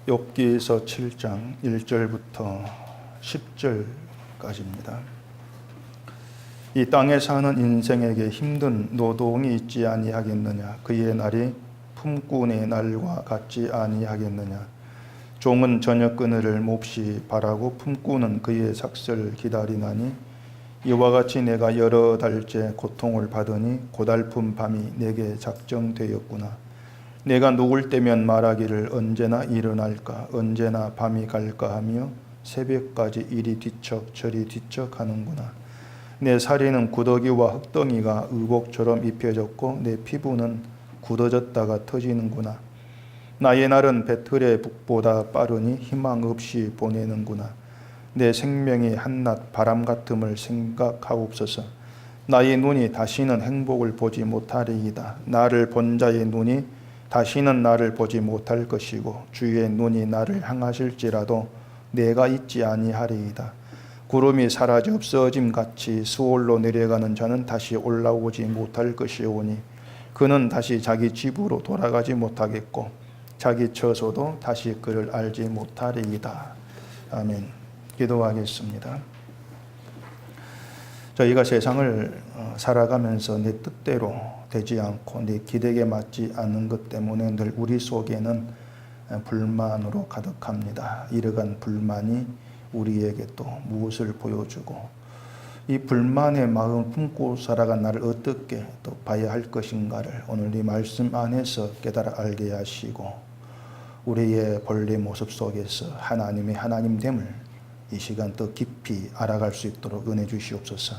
욥기서 7장 1절부터 10절까지입니다. 이 땅에 사는 인생에게 힘든 노동이 있지 아니하겠느냐. 그의 날이 품꾼의 날과 같지 아니하겠느냐. 종은 저녁 그늘을 몹시 바라고 품꾼은 그의 삭슬을 기다리나니 이와 같이 내가 여러 달째 고통을 받으니 고달픈 밤이 내게 작정되었구나. 내가 누울 때면 말하기를 언제나 일어날까, 언제나 밤이 갈까 하며 새벽까지 이리 뒤척 저리 뒤척 하는구나. 내 살이는 구더기와 흙덩이가 의복처럼 입혀졌고 내 피부는 굳어졌다가 터지는구나. 나의 날은 배틀의 북보다 빠르니 희망 없이 보내는구나. 내 생명이 한낮 바람 같음을 생각하옵소서. 나의 눈이 다시는 행복을 보지 못하리이다. 나를 본 자의 눈이 다시는 나를 보지 못할 것이고 주의 눈이 나를 향하실지라도 내가 있지 아니하리이다. 구름이 사라져 없어짐 같이 수월로 내려가는 자는 다시 올라오지 못할 것이오니 그는 다시 자기 집으로 돌아가지 못하겠고 자기 처소도 다시 그를 알지 못하리이다. 아멘. 기도하겠습니다. 저희가 세상을 살아가면서 내 뜻대로 되지 않고 내 기대에 맞지 않는 것 때문에 늘 우리 속에는 불만으로 가득합니다. 이러한 불만이 우리에게 또 무엇을 보여주고 이 불만의 마음 품고 살아간 나를 어떻게 또 봐야 할 것인가를 오늘 이 말씀 안에서 깨달아 알게 하시고 우리의 본래 모습 속에서 하나님의 하나님됨을 이 시간 더 깊이 알아갈 수 있도록 은혜 주시옵소서.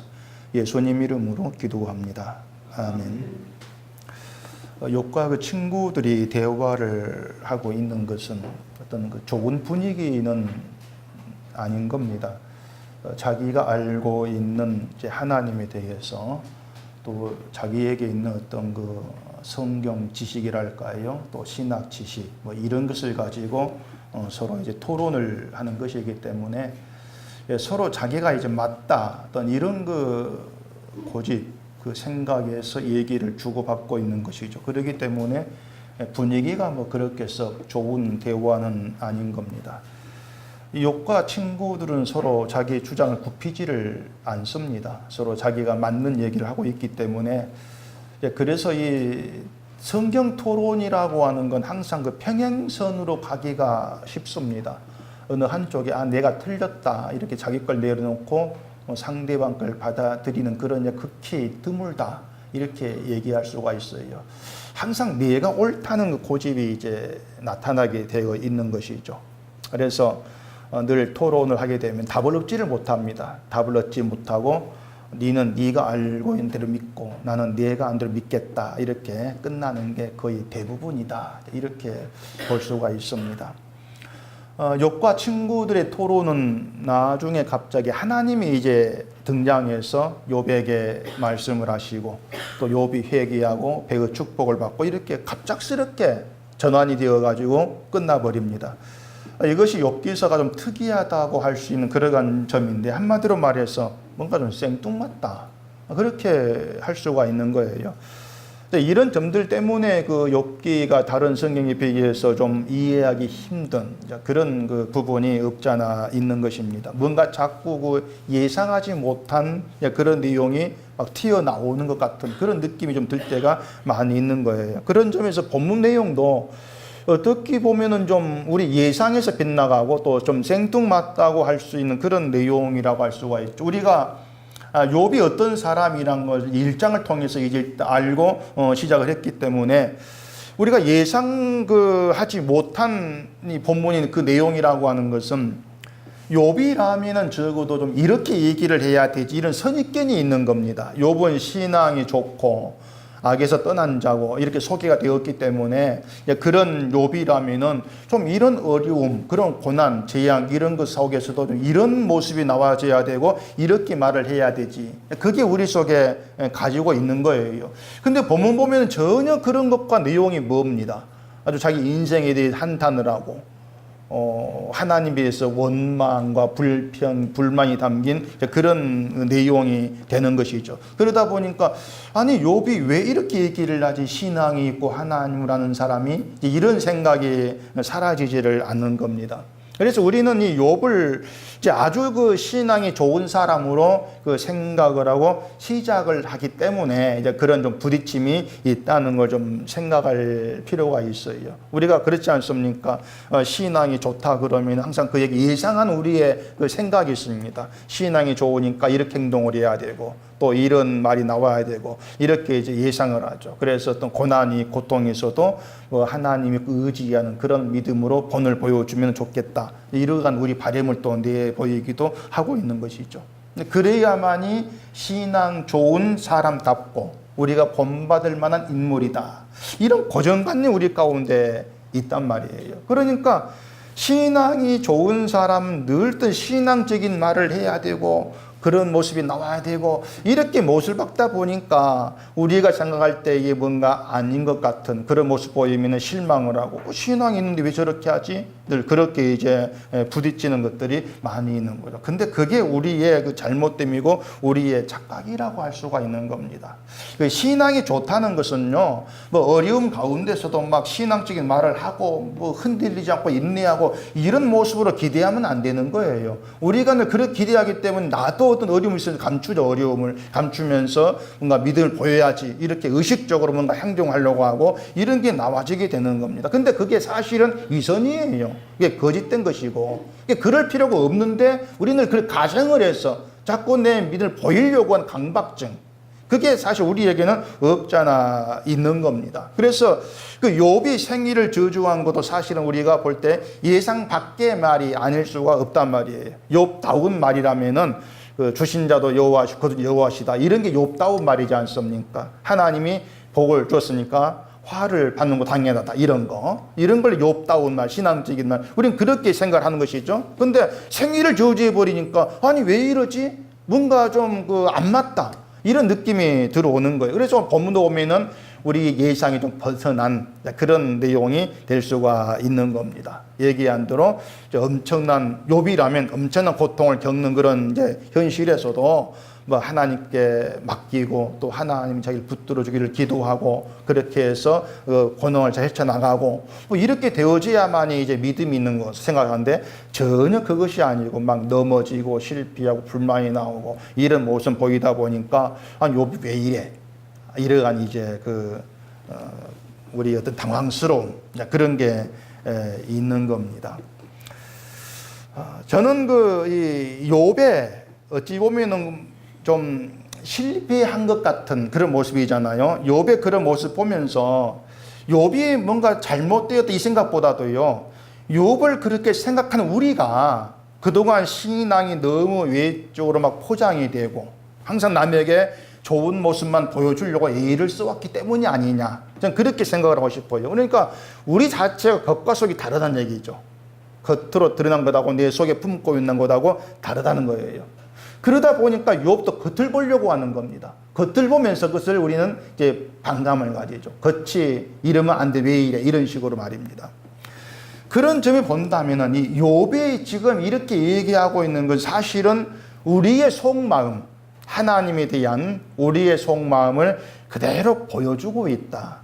예수님 이름으로 기도합니다. 아멘. 욥과 그 친구들이 대화를 하고 있는 것은 어떤 그 좋은 분위기는 아닌 겁니다. 자기가 알고 있는 이제 하나님에 대해서 또 자기에게 있는 어떤 그 성경 지식이랄까요, 또 신학 지식 뭐 이런 것을 가지고 서로 이제 토론을 하는 것이기 때문에 서로 자기가 이제 맞다 어떤 이런 그 고집 그 생각에서 얘기를 주고받고 있는 것이죠. 그렇기 때문에 분위기가 뭐 그렇게 썩 좋은 대화는 아닌 겁니다. 욥과 친구들은 서로 자기 주장을 굽히지를 않습니다. 서로 자기가 맞는 얘기를 하고 있기 때문에 그래서 이 성경 토론이라고 하는 건 항상 그 평행선으로 가기가 쉽습니다. 어느 한쪽에 내가 틀렸다 이렇게 자기 걸 내려놓고 상대방 걸 받아들이는 그런 극히 드물다 이렇게 얘기할 수가 있어요. 항상 내가 옳다는 그 고집이 이제 나타나게 되어 있는 것이죠. 그래서 늘 토론을 하게 되면 답을 얻지를 못합니다. 답을 얻지 못하고 너는 네가 알고 있는 대로 믿고 나는 내가 안 대로 믿겠다 이렇게 끝나는 게 거의 대부분이다 이렇게 볼 수가 있습니다. 욥과 친구들의 토론은 나중에 갑자기 하나님이 이제 등장해서 욥에게 말씀을 하시고 또 욥이 회개하고 배의 축복을 받고 이렇게 갑작스럽게 전환이 되어 가지고 끝나버립니다. 이것이 욥기서가 좀 특이하다고 할 수 있는 그러한 점인데 한마디로 말해서 뭔가 좀 생뚱맞다 그렇게 할 수가 있는 거예요. 이런 점들 때문에 그 욥기가 다른 성경에 비해서 좀 이해하기 힘든 그런 그 부분이 없잖아 있는 것입니다. 뭔가 자꾸 그 예상하지 못한 그런 내용이 막 튀어나오는 것 같은 그런 느낌이 좀 들 때가 많이 있는 거예요. 그런 점에서 본문 내용도 어떻게 보면은 좀 우리 예상에서 빗나가고 또 좀 생뚱맞다고 할 수 있는 그런 내용이라고 할 수가 있죠. 우리가 욥이 어떤 사람이란 걸 1장을 통해서 이제 알고 시작을 했기 때문에 우리가 예상하지 못한 이 본문인 그 내용이라고 하는 것은 욥이라면은 적어도 좀 이렇게 얘기를 해야 되지 이런 선입견이 있는 겁니다. 욥은 신앙이 좋고 악에서 떠난 자고 이렇게 소개가 되었기 때문에 그런 욥이라면은 좀 이런 어려움, 그런 고난, 재앙 이런 것 속에서도 좀 이런 모습이 나와줘야 되고 이렇게 말을 해야 되지. 그게 우리 속에 가지고 있는 거예요. 근데 본문 보면 전혀 그런 것과 내용이 뭡니다. 아주 자기 인생에 대해 한탄을 하고 하나님에 대해서 원망과 불평, 불만이 담긴 그런 내용이 되는 것이죠. 그러다 보니까 아니 욥이 왜 이렇게 얘기를 하지? 신앙이 있고 하나님을 아는 사람이 이런 생각이 사라지지를 않는 겁니다. 그래서 우리는 이 욥을 이제 아주 그 신앙이 좋은 사람으로 그 생각을 하고 시작을 하기 때문에 이제 그런 좀 부딪힘이 있다는 걸 좀 생각할 필요가 있어요. 우리가 그렇지 않습니까? 신앙이 좋다 그러면 항상 그 얘기 예상한 우리의 그 생각이 있습니다. 신앙이 좋으니까 이렇게 행동을 해야 되고 또 이런 말이 나와야 되고 이렇게 이제 예상을 하죠. 그래서 어떤 고난이 고통이 있어도 하나님이 의지하는 그런 믿음으로 본을 보여주면 좋겠다. 이러한 우리 바람을 또 내보이기도 하고 있는 것이죠. 그래야만이 신앙 좋은 사람답고 우리가 본받을 만한 인물이다. 이런 고정관념이 우리 가운데 있단 말이에요. 그러니까 신앙이 좋은 사람 늘 신앙적인 말을 해야 되고 그런 모습이 나와야 되고 이렇게 못을 박다 보니까 우리가 생각할 때 이게 뭔가 아닌 것 같은 그런 모습 보이면 실망을 하고 신앙이 있는데 왜 저렇게 하지? 늘 그렇게 이제 부딪히는 것들이 많이 있는 거죠. 근데 그게 우리의 그 잘못됨이고 우리의 착각이라고 할 수가 있는 겁니다. 그 신앙이 좋다는 것은요, 뭐 어려움 가운데서도 막 신앙적인 말을 하고 뭐 흔들리지 않고 인내하고 이런 모습으로 기대하면 안 되는 거예요. 우리가 늘 그렇게 기대하기 때문에 나도 어떤 어려움이 있으면 감추죠. 어려움을 감추면서 뭔가 믿음을 보여야지 이렇게 의식적으로 뭔가 행동하려고 하고 이런 게 나와지게 되는 겁니다. 근데 그게 사실은 위선이에요. 이게 거짓된 것이고 그럴 필요가 없는데 우리는 그걸 가정을 해서 자꾸 내 믿음을 보이려고 하는 강박증, 그게 사실 우리에게는 없잖아 있는 겁니다. 그래서 그 욥이 생일을 저주한 것도 사실은 우리가 볼 때 예상 밖의 말이 아닐 수가 없단 말이에요. 욥다운 말이라면은 그 주신 자도 여호와시고 여호와시다 이런 게 욥다운 말이지 않습니까? 하나님이 복을 줬으니까 화를 받는 거 당연하다 이런 걸 욥다운 말, 신앙적인 말, 우리는 그렇게 생각하는 것이죠. 근데 생일을 저주해 버리니까 아니 왜 이러지? 뭔가 좀 그 안 맞다 이런 느낌이 들어오는 거예요. 그래서 본문도 보면은 우리 예상이 좀 벗어난 그런 내용이 될 수가 있는 겁니다. 얘기한 대로 엄청난 욥이라면 엄청난 고통을 겪는 그런 이제 현실에서도 뭐 하나님께 맡기고 또 하나님이 자기를 붙들어 주기를 기도하고 그렇게 해서 고난을 잘 헤쳐나가고 뭐 이렇게 되어져야만이 이제 믿음이 있는 것 생각하는데 전혀 그것이 아니고 막 넘어지고 실패하고 불만이 나오고 이런 모습 보이다 보니까 아니 욥이 왜 이래? 이러한 이제 우리 어떤 당황스러움 그런 게 있는 겁니다. 저는 이 욥에 어찌 보면은 좀 실패한 것 같은 그런 모습이잖아요. 욥의 그런 모습 보면서 욥이 뭔가 잘못되었다 이 생각보다도요, 욥을 그렇게 생각하는 우리가 그동안 신앙이 너무 외적으로 막 포장이 되고 항상 남에게 좋은 모습만 보여주려고 애를 써왔기 때문이 아니냐, 저는 그렇게 생각을 하고 싶어요. 그러니까 우리 자체가 겉과 속이 다르다는 얘기죠. 겉으로 드러난 것하고 내 속에 품고 있는 것하고 다르다는 거예요. 그러다 보니까 욥도 겉을 보려고 하는 겁니다. 겉을 보면서 그것을 우리는 이제 반감을 가지죠. 겉이 이러면 안 돼, 왜 이래, 이런 식으로 말입니다. 그런 점을 본다면은 이 욥이 지금 이렇게 얘기하고 있는 건 사실은 우리의 속마음, 하나님에 대한 우리의 속마음을 그대로 보여주고 있다.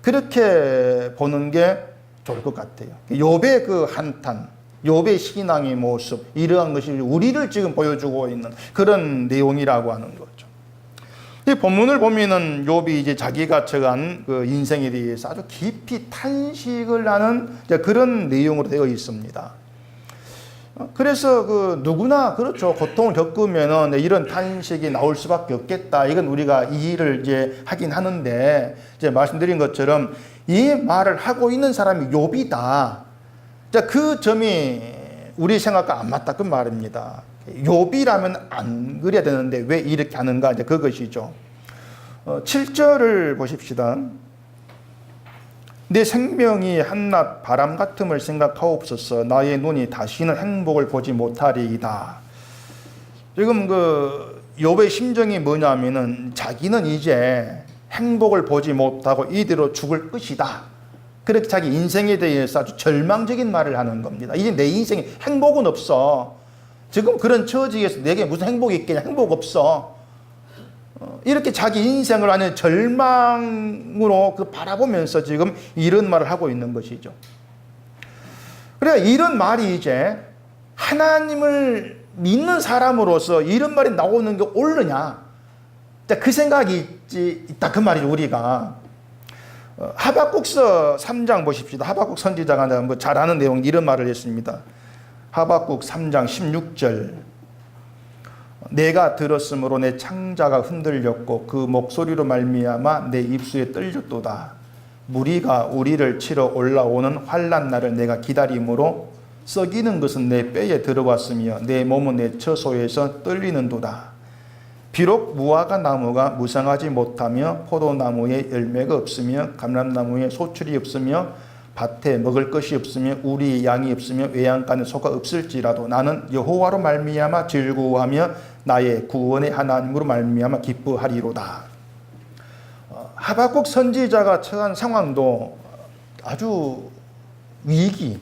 그렇게 보는 게 좋을 것 같아요. 욥의 그 한탄, 욥의 신앙의 모습, 이러한 것이 우리를 지금 보여주고 있는 그런 내용이라고 하는 거죠. 이 본문을 보면은 욥이 이제 자기가 처한 그 인생에 대해서 아주 깊이 탄식을 하는 그런 내용으로 되어 있습니다. 그래서 누구나 그렇죠. 고통을 겪으면은 이런 탄식이 나올 수밖에 없겠다. 이건 우리가 이해를 이제 하긴 하는데, 이제 말씀드린 것처럼 이 말을 하고 있는 사람이 욥이다. 자, 그 점이 우리 생각과 안 맞다. 그 말입니다. 욥이라면 안 그래야 되는데 왜 이렇게 하는가? 이제 그것이죠. 7절을 보십시다. 내 생명이 한낱 바람 같음을 생각하옵소서. 나의 눈이 다시는 행복을 보지 못하리이다. 지금 욥의 심정이 뭐냐면은 자기는 이제 행복을 보지 못하고 이대로 죽을 것이다. 그렇게 자기 인생에 대해서 아주 절망적인 말을 하는 겁니다. 이제 내 인생에 행복은 없어. 지금 그런 처지에서 내게 무슨 행복이 있겠냐. 행복 없어. 이렇게 자기 인생을 완전 절망으로 바라보면서 지금 이런 말을 하고 있는 것이죠. 그래, 이런 말이 이제 하나님을 믿는 사람으로서 이런 말이 나오는 게 옳으냐. 그 생각이 있다. 그 말이죠, 우리가. 하박국서 3장 보십시다. 하박국 선지자가 뭐 잘 아는 내용 이런 말을 했습니다. 하박국 3장 16절. 내가 들었으므로 내 창자가 흔들렸고 그 목소리로 말미암아 내 입술에 떨렸도다. 무리가 우리를 치러 올라오는 환난 날을 내가 기다림으로 썩이는 것은 내 뼈에 들어왔으며 내 몸은 내 처소에서 떨리는도다. 비록 무화과 나무가 무성하지 못하며 포도나무에 열매가 없으며 감람나무에 소출이 없으며 밭에 먹을 것이 없으며 우리 양이 없으며 외양간에 소가 없을지라도 나는 여호와로 말미암아 즐거워하며 나의 구원의 하나님으로 말미암아 기뻐하리로다. 하박국 선지자가 처한 상황도 아주 위기,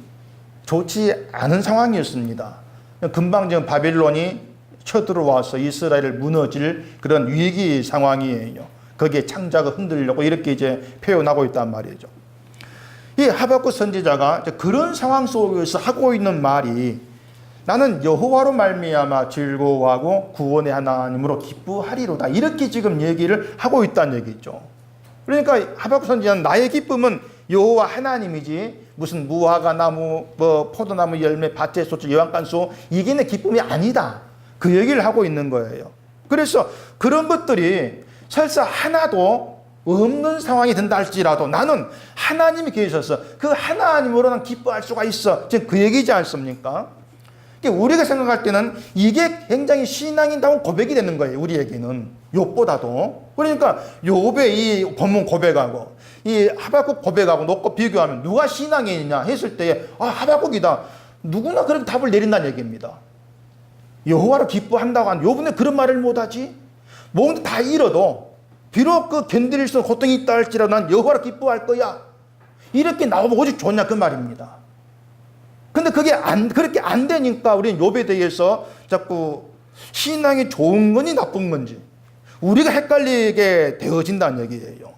좋지 않은 상황이었습니다. 금방 지금 바빌론이 쳐들어와서 이스라엘을 무너질 그런 위기 상황이에요. 거기에 창자가 흔들려고 이렇게 이제 표현하고 있단 말이죠. 이 하박국 선지자가 그런 상황 속에서 하고 있는 말이 나는 여호와로 말미암아 즐거워하고 구원의 하나님으로 기뻐하리로다. 이렇게 지금 얘기를 하고 있다는 얘기죠. 그러니까 하박국 선지자는 나의 기쁨은 여호와 하나님이지 무슨 무화과 나무, 뭐 포도나무 열매, 밭의 소출, 여왕간수 이게 내 기쁨이 아니다. 그 얘기를 하고 있는 거예요. 그래서 그런 것들이 설사 하나도 없는 상황이 된다 할지라도 나는 하나님이 계셔서 그 하나님으로 난 기뻐할 수가 있어. 지금 그 얘기지 않습니까? 우리가 생각할 때는 이게 굉장히 신앙인다운 고백이 되는 거예요. 우리에게는 욥보다도. 그러니까 욥의 이 본문 고백하고 이 하박국 고백하고 놓고 비교하면 누가 신앙인이냐 했을 때 하박국이다. 누구나 그렇게 답을 내린다는 얘기입니다. 여호와를 기뻐한다고 하는 욥은 그런 말을 못하지? 뭔가 다 잃어도 비록 그 견딜 수 없는 고통이 있다 할지라도 난 여호와를 기뻐할 거야. 이렇게 나오면 오직 좋냐 그 말입니다. 근데 그게 그렇게 안 되니까 우리는 욥에 대해서 자꾸 신앙이 좋은 건지 나쁜 건지 우리가 헷갈리게 되어진다는 얘기예요.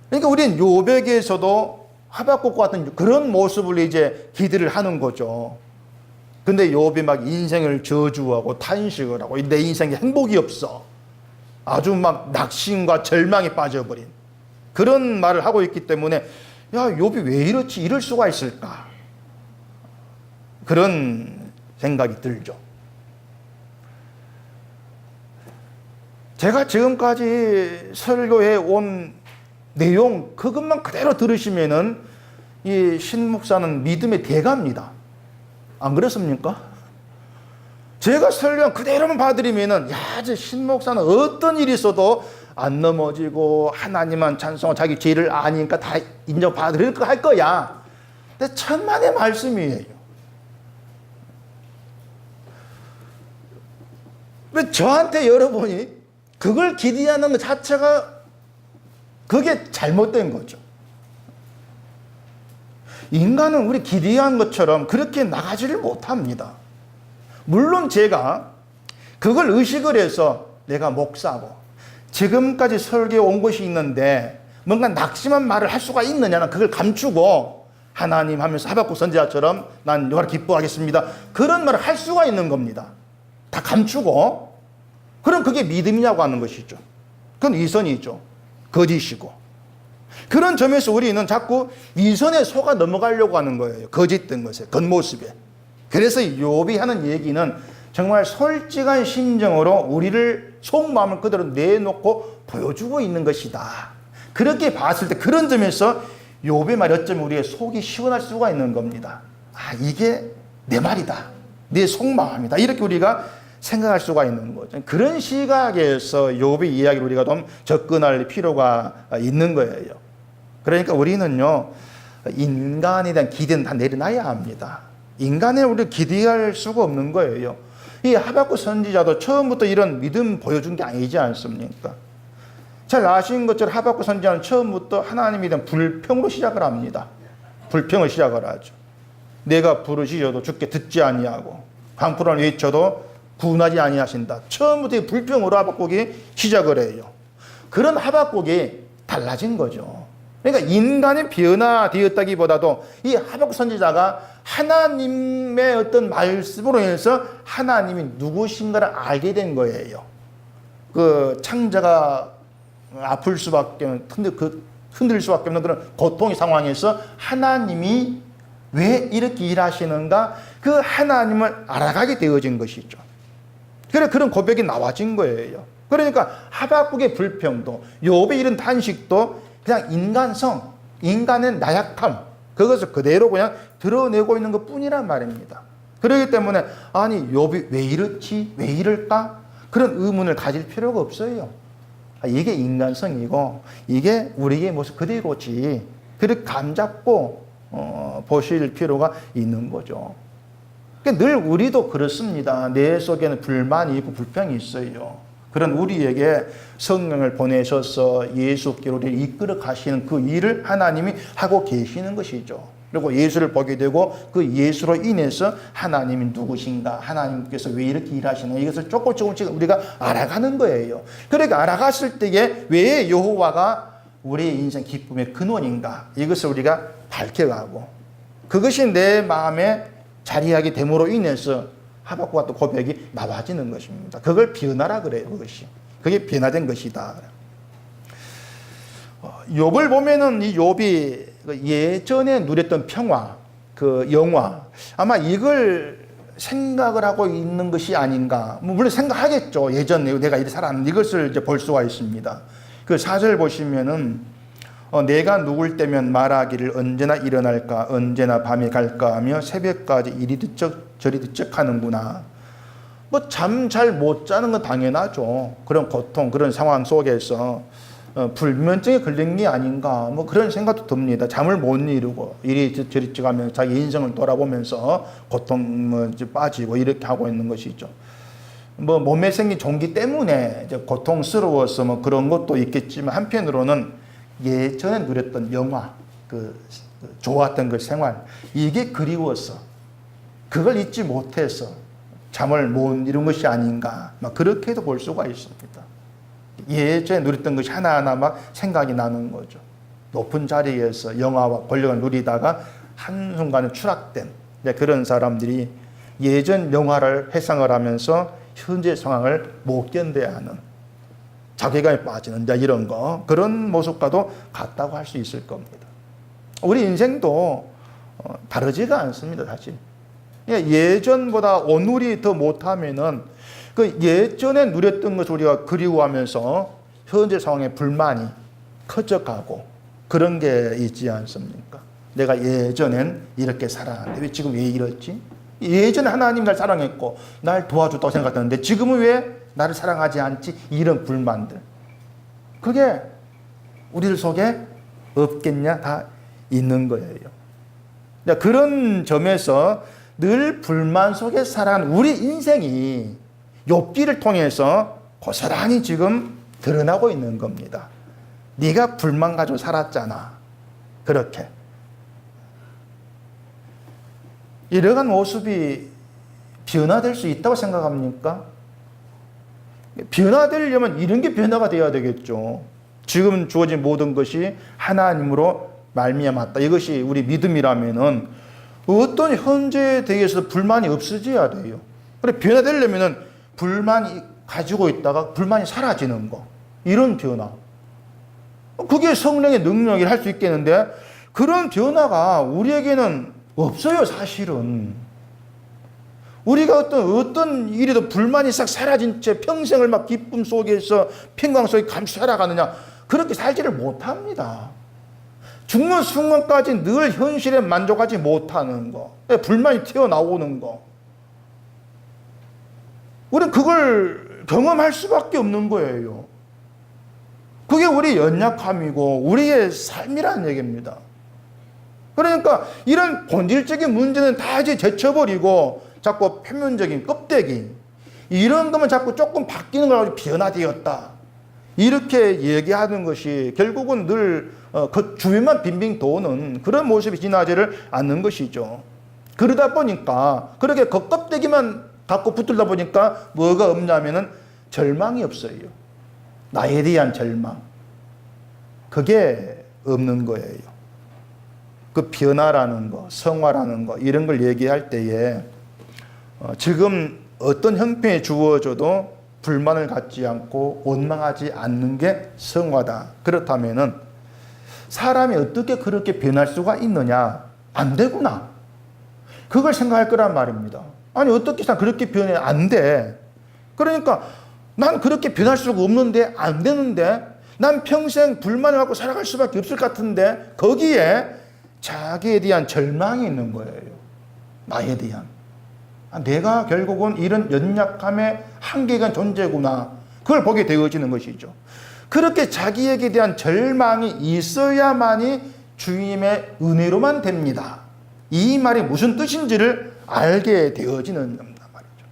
그러니까 우리는 욥에게서도 하박국과 같은 그런 모습을 이제 기대를 하는 거죠. 근데 욥이 막 인생을 저주하고 탄식을 하고 내 인생에 행복이 없어. 아주 막 낙심과 절망에 빠져버린 그런 말을 하고 있기 때문에 야, 욥이 왜 이렇지? 이럴 수가 있을까? 그런 생각이 들죠. 제가 지금까지 설교해 온 내용 그것만 그대로 들으시면은 이 신 목사는 믿음의 대가입니다. 안 그렇습니까? 제가 설교한 그대로만 봐드리면은 야, 저 신 목사는 어떤 일이 있어도 안 넘어지고 하나님만 찬송하고 자기 죄를 아니까 다 인정받을 거 할 거야. 근데 천만의 말씀이에요. 왜 저한테 여러분이 그걸 기대하는 것 자체가 그게 잘못된 거죠. 인간은 우리 기대한 것처럼 그렇게 나가지를 못합니다. 물론 제가 그걸 의식을 해서 내가 목사고 지금까지 설교에 온 것이 있는데 뭔가 낙심한 말을 할 수가 있느냐는 그걸 감추고 하나님 하면서 하박국 선지자처럼 난 여호와를 기뻐하겠습니다. 그런 말을 할 수가 있는 겁니다. 다 감추고. 그럼 그게 믿음이냐고 하는 것이죠. 그건 위선이죠. 거짓이고. 그런 점에서 우리는 자꾸 위선에 속아 넘어가려고 하는 거예요. 거짓된 것에, 겉모습에. 그래서 욥이 하는 얘기는 정말 솔직한 심정으로 우리를 속마음을 그대로 내놓고 보여주고 있는 것이다. 그렇게 봤을 때 그런 점에서 욥의 말이 어쩌면 우리의 속이 시원할 수가 있는 겁니다. 이게 내 말이다. 내 속마음이다. 이렇게 우리가 생각할 수가 있는 거죠. 그런 시각에서 욥의 이야기를 우리가 좀 접근할 필요가 있는 거예요. 그러니까 우리는요, 인간에 대한 기대는 다 내려놔야 합니다. 인간에 우리를 기대할 수가 없는 거예요. 이 하박국 선지자도 처음부터 이런 믿음 보여준 게 아니지 않습니까? 잘 아시는 것처럼 하박국 선지자는 처음부터 하나님에 대한 불평으로 시작을 합니다. 불평을 시작을 하죠. 내가 부르시셔도 주께 듣지 아니하고 강포를 외쳐도 구원하지 아니하신다. 처음부터 불평으로 하박국이 시작을 해요. 그런 하박국이 달라진 거죠. 그러니까 인간의 변화되었다기보다도 이 하박국 선지자가 하나님의 어떤 말씀으로 인해서 하나님이 누구신가를 알게 된 거예요. 그 창자가 아플 수밖에 흔들 수밖에 없는 그런 고통의 상황에서 하나님이 왜 이렇게 일하시는가, 그 하나님을 알아가게 되어진 것이죠. 그래 그런 고백이 나와진 거예요. 그러니까 하박국의 불평도, 욥의 이런 단식도 그냥 인간성, 인간의 나약함, 그것을 그대로 그냥 드러내고 있는 것 뿐이란 말입니다. 그렇기 때문에 아니 욥이 왜 이렇지, 왜 이럴까, 그런 의문을 가질 필요가 없어요. 이게 인간성이고 이게 우리의 모습 그대로지, 그렇게 감잡고 보실 필요가 있는 거죠. 그러니까 늘 우리도 그렇습니다. 내 속에는 불만이 있고 불평이 있어요. 그런 우리에게 성령을 보내셔서 예수께로 우리를 이끌어 가시는 그 일을 하나님이 하고 계시는 것이죠. 그리고 예수를 보게 되고 그 예수로 인해서 하나님이 누구신가, 하나님께서 왜 이렇게 일하시나, 이것을 조금씩 우리가 알아가는 거예요. 그러니까 알아갔을 때에 왜 여호와가 우리의 인생 기쁨의 근원인가, 이것을 우리가 밝혀가고 그것이 내 마음에 자리하게 됨으로 인해서 하박국과 또 고백이 나와지는 것입니다. 그걸 변화라 그래요. 그게 변화된 것이다. 욥을 보면은 이 욥이 예전에 누렸던 평화, 그 영화, 아마 이걸 생각을 하고 있는 것이 아닌가. 물론 생각하겠죠. 예전에 내가 이렇게 살았는데 이것을 이제 볼 수가 있습니다. 그 4절 보시면은 내가 누굴 때면 말하기를 언제나 일어날까, 언제나 밤이 갈까 하며 새벽까지 이리 뒤척 저리 뒤척 하는구나. 뭐 잠 잘 못 자는 건 당연하죠. 그런 고통, 그런 상황 속에서 불면증에 걸린 게 아닌가, 뭐 그런 생각도 듭니다. 잠을 못 이루고 이리 저리 가면 자기 인생을 돌아보면서 고통 빠지고 이렇게 하고 있는 것이죠. 뭐 몸에 생긴 종기 때문에 이제 고통스러워서 뭐 그런 것도 있겠지만, 한편으로는 예전에 누렸던 영화, 그 좋았던 그 생활, 이게 그리워서 그걸 잊지 못해서 잠을 못 이룬 것이 아닌가, 막 그렇게도 볼 수가 있습니다. 예전에 누렸던 것이 하나하나 막 생각이 나는 거죠. 높은 자리에서 영화와 권력을 누리다가 한순간에 추락된 그런 사람들이 예전 영화를 회상을 하면서 현재 상황을 못 견뎌야 하는, 자괴감에 빠지는 이런 거, 그런 모습과도 같다고 할 수 있을 겁니다. 우리 인생도 다르지가 않습니다, 사실. 예전보다 오늘이 더 못하면은 그 예전에 누렸던 것을 우리가 그리워하면서 현재 상황에 불만이 커져가고 그런 게 있지 않습니까? 내가 예전엔 이렇게 살았는데 왜 지금 왜 이렇지? 예전에 하나님 날 사랑했고 날 도와줬다고 생각했는데 지금은 왜 나를 사랑하지 않지? 이런 불만들, 그게 우리들 속에 없겠냐? 다 있는 거예요. 그런 점에서 늘 불만 속에 살아가는 우리 인생이 욥기를 통해서 고스란히 지금 드러나고 있는 겁니다. 네가 불만 가지고 살았잖아. 그렇게 이러한 모습이 변화될 수 있다고 생각합니까? 변화되려면 이런 게 변화가 되어야 되겠죠. 지금 주어진 모든 것이 하나님으로 말미암았다, 이것이 우리 믿음이라면은 어떤 현재에 대해서 불만이 없어져야 돼요. 그래 변화되려면은 불만이 가지고 있다가 불만이 사라지는 거, 이런 변화, 그게 성령의 능력이 할 수 있겠는데 그런 변화가 우리에게는 없어요. 사실은 우리가 어떤 일에도 불만이 싹 사라진 채 평생을 막 기쁨 속에서 평강 속에 감싸 살아가느냐, 그렇게 살지를 못합니다. 죽는 순간까지 늘 현실에 만족하지 못하는 거, 불만이 튀어나오는 거, 우리는 그걸 경험할 수밖에 없는 거예요. 그게 우리의 연약함이고 우리의 삶이라는 얘기입니다. 그러니까 이런 본질적인 문제는 다 이제 제쳐버리고 자꾸 표면적인 껍데기, 이런 것만 자꾸 조금 바뀌는 걸 가지고 변화되었다, 이렇게 얘기하는 것이 결국은 늘 그 주위만 빙빙 도는 그런 모습이 지나지를 않는 것이죠. 그러다 보니까 그렇게 겉껍데기만 갖고 붙들다 보니까 뭐가 없냐면은 절망이 없어요. 나에 대한 절망. 그게 없는 거예요. 그 변화라는 거, 성화라는 거 이런 걸 얘기할 때에 지금 어떤 형편이 주어져도 불만을 갖지 않고 원망하지 않는 게 성화다. 그렇다면은 사람이 어떻게 그렇게 변할 수가 있느냐? 안 되구나. 그걸 생각할 거란 말입니다. 아니 어떻게 그렇게 변해? 안 돼. 그러니까 난 그렇게 변할 수가 없는데 안 되는데 난 평생 불만을 갖고 살아갈 수밖에 없을 것 같은데 거기에 자기에 대한 절망이 있는 거예요. 나에 대한. 내가 결국은 이런 연약함의 한계가 존재구나. 그걸 보게 되어지는 것이죠. 그렇게 자기에게 대한 절망이 있어야만이 주님의 은혜로만 됩니다. 이 말이 무슨 뜻인지를 알게 되어지는 겁니다. 말이죠.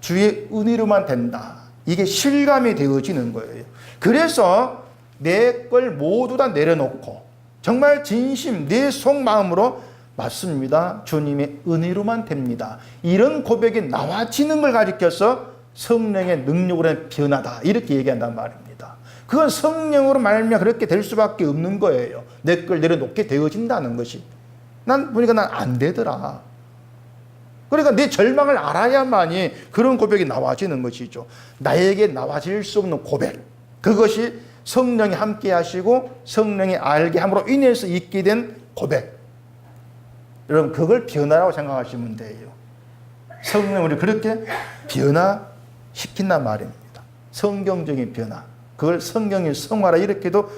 주의 은혜로만 된다. 이게 실감이 되어지는 거예요. 그래서 내 걸 모두 다 내려놓고 정말 진심 내 속마음으로 맞습니다. 주님의 은혜로만 됩니다. 이런 고백이 나와지는 걸 가리켜서 성령의 능력으로 변하다. 이렇게 얘기한단 말입니다. 그건 성령으로 말미암아 그렇게 될 수밖에 없는 거예요. 내 걸 내려놓게 되어진다는 것이. 난 보니까 난 안 되더라. 그러니까 내 절망을 알아야만이 그런 고백이 나와지는 것이죠. 나에게 나와질 수 없는 고백. 그것이 성령이 함께 하시고 성령이 알게 함으로 인해서 있게 된 고백. 여러분 그걸 변화라고 생각하시면 돼요. 성령을 우리 그렇게 변화시킨단 말입니다. 성경적인 변화. 그걸 성경의 성화라 이렇게도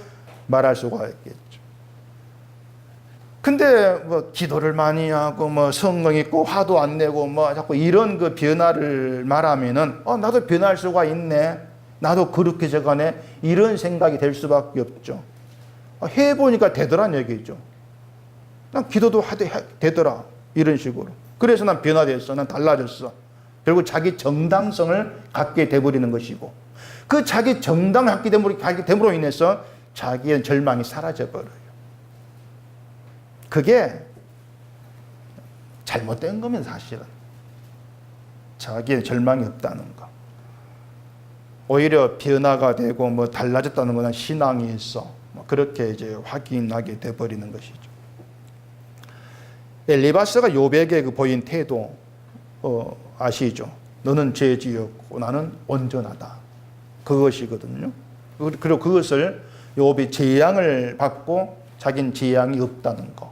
말할 수가 있겠죠. 근데 뭐 기도를 많이 하고 뭐 성령 있고 화도 안 내고 뭐 자꾸 이런 그 변화를 말하면은 나도 변할 수가 있네. 나도 그렇게 저가네. 이런 생각이 될 수밖에 없죠. 해보니까 되더란 얘기죠. 난 기도도 되더라. 이런 식으로. 그래서 난 변화됐어. 난 달라졌어. 결국 자기 정당성을 갖게 돼버리는 것이고 그 자기 정당을 갖게 됨으로 인해서 자기의 절망이 사라져버려요. 그게 잘못된 겁니다. 사실은. 자기의 절망이 없다는 거. 오히려 변화가 되고 뭐 달라졌다는 것은 신앙이 있어. 그렇게 이제 확인하게 돼버리는 것이죠. 엘리바스가 욥에게 그 보인 태도 아시죠? 너는 죄지었고 나는 온전하다. 그것이거든요. 그리고 그것을 욥이 재앙을 받고 자기는 재앙이 없다는 거.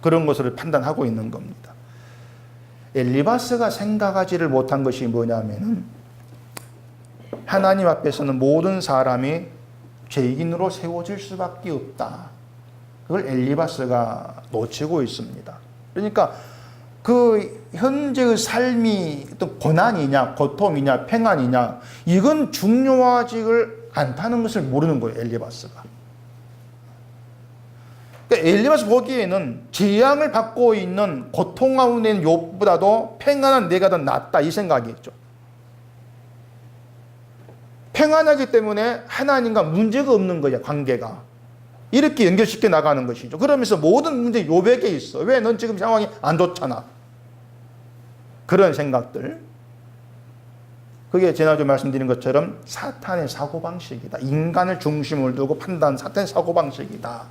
그런 것을 판단하고 있는 겁니다. 엘리바스가 생각하지를 못한 것이 뭐냐면은 하나님 앞에서는 모든 사람이 죄인으로 세워질 수밖에 없다. 그걸 엘리바스가 놓치고 있습니다. 그러니까 그 현재의 삶이 어떤 고난이냐, 고통이냐, 평안이냐 이건 중요하지를 않다는 것을 모르는 거예요. 엘리바스가. 그러니까 엘리바스 보기에는 재앙을 받고 있는 고통 가운데 있는 욥보다도 평안한 내가 더 낫다 이 생각이죠. 평안하기 때문에 하나님과 문제가 없는 거야. 관계가. 이렇게 연결시켜 나가는 것이죠. 그러면서 모든 문제 욥에게 있어. 왜 넌 지금 상황이 안 좋잖아. 그런 생각들. 그게 지난주 말씀드린 것처럼 사탄의 사고방식이다. 인간을 중심을 두고 판단하는 사탄의 사고방식이다.